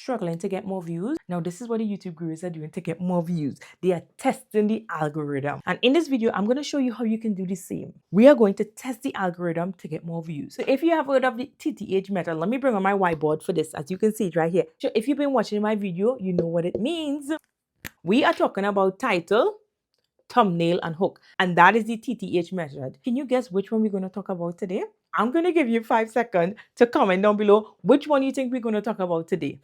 struggling to get more views? Now, this is what the YouTube gurus are doing to get more views. They are testing the algorithm. And in this video, I'm going to show you how you can do the same. We are going to test the algorithm to get more views. So if you have heard of the TTH method, let me bring on my whiteboard for this. As you can see it right here. So if you've been watching my video, you know what it means. We are talking about title, thumbnail, and hook. And that is the TTH method. Can you guess which one we're going to talk about today? I'm going to give you 5 seconds to comment down below which one you think we're going to talk about today.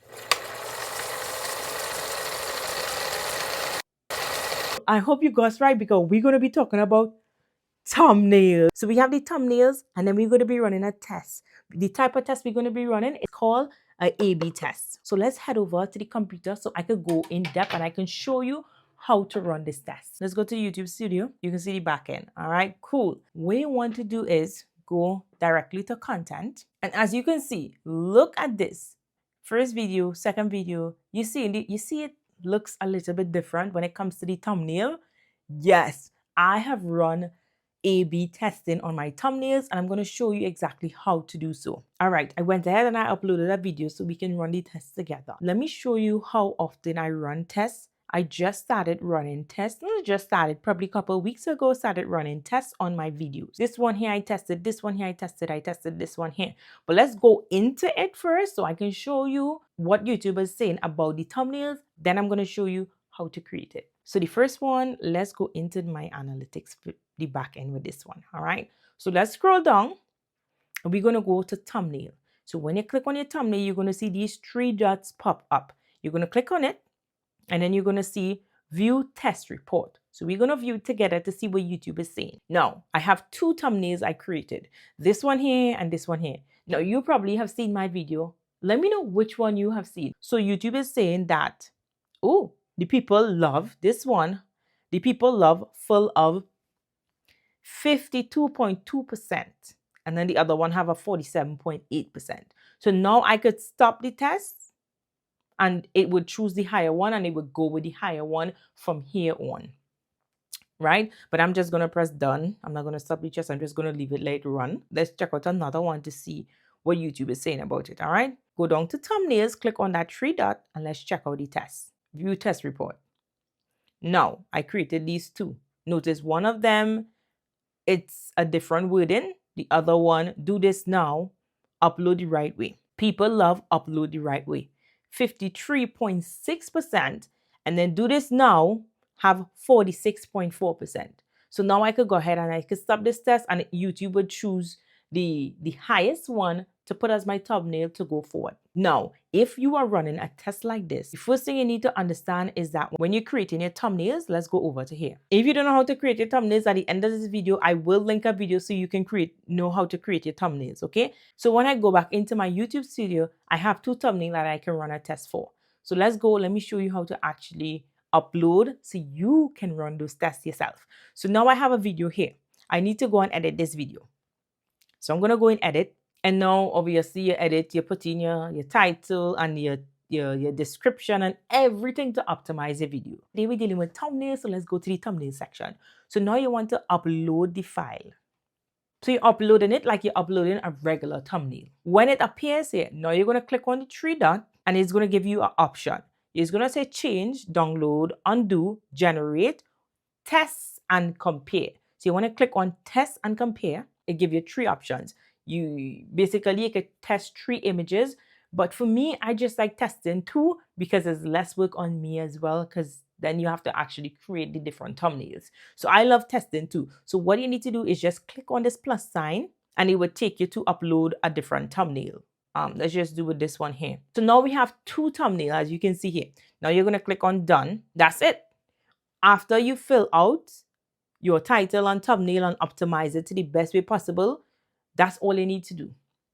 I hope you guessed right, because we're going to be talking about thumbnails. So we have the thumbnails, and then we're going to be running a test. The type of test we're going to be running is called an A/B test. So let's head over to the computer so I could go in depth and I can show you how to run this test. Let's go to the YouTube studio. You can see the back end. All right, cool. What you want to do is go directly to content. And as you can see, look at this. First video, second video, you see it looks a little bit different when it comes to the thumbnail. Yes, I have run A/B testing on my thumbnails, and I'm going to show you exactly how to do so. All right, I went ahead and I uploaded a video so we can run the test together. Let me show you how often I run tests. I just started running tests. Probably a couple of weeks ago, started running tests on my videos. This one here I tested, this one here I tested this one here. But let's go into it first so I can show you what YouTube is saying about the thumbnails. Then I'm going to show you how to create it. So the first one, let's go into my analytics, the back end with this one. All right. So let's scroll down and we're going to go to thumbnail. So when you click on your thumbnail, you're going to see these 3 dots pop up. You're going to click on it and then you're going to see view test report. So we're going to view it together to see what YouTube is saying. Now, I have 2 thumbnails I created. This one here and this one here. Now, you probably have seen my video. Let me know which one you have seen. So YouTube is saying that, oh, the people love this one. The people love full of 52.2%. And then the other one have a 47.8%. So now I could stop the test and it would choose the higher one and it would go with the higher one from here on. Right? But I'm just going to press done. I'm not going to stop the test. I'm just going to leave it let it run. Let's check out another one to see what YouTube is saying about it. All right? Go down to thumbnails, click on that 3 dot, and let's check out the test. View test report. Now, I created these 2. Notice one of them, it's a different wording. The other one, do this now, upload the right way. People love upload the right way. 53.6%. And then do this now, have 46.4%. So now I could go ahead and I could stop this test and YouTube would choose the highest one to put as my thumbnail to go forward. Now, if you are running a test like this, the first thing you need to understand is that when you're creating your thumbnails, let's go over to here. If you don't know how to create your thumbnails, at the end of this video, I will link a video so you can know how to create your thumbnails, okay? So when I go back into my YouTube studio, I have 2 thumbnails that I can run a test for. So let's go, let me show you how to actually upload so you can run those tests yourself. So now I have a video here. I need to go and edit this video. So I'm going to go and edit. And now, obviously, you edit, you put in your title and your description and everything to optimize your video. Today we're dealing with thumbnails, so let's go to the thumbnail section. So now you want to upload the file. So you're uploading it like you're uploading a regular thumbnail. When it appears here, now you're going to click on the 3 dot and it's going to give you an option. It's going to say change, download, undo, generate, test, and compare. So you want to click on test and compare. It gives you 3 options. You could test 3 images, but for me, I just like testing 2 because it's less work on me as well, because then you have to actually create the different thumbnails. So I love testing 2. So what you need to do is just click on this plus sign and it would take you to upload a different thumbnail. Let's just do with this one here. So now we have 2 thumbnails, as you can see here. Now you're going to click on done. That's it. After you fill out your title and thumbnail and optimize it to the best way possible, that's all you need to do.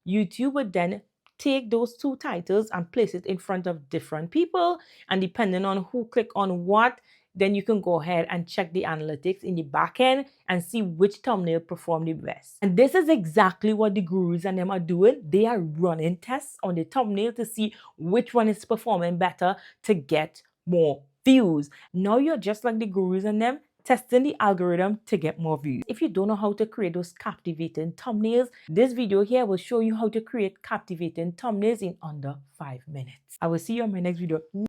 YouTube would then take those 2 titles and place it in front of different people. And depending on who click on what, then you can go ahead and check the analytics in the back end and see which thumbnail performed the best. And this is exactly what the gurus and them are doing. They are running tests on the thumbnail to see which one is performing better to get more views. Now you're just like the gurus and them, testing the algorithm to get more views. If you don't know how to create those captivating thumbnails, this video here will show you how to create captivating thumbnails in under 5 minutes. I will see you on my next video.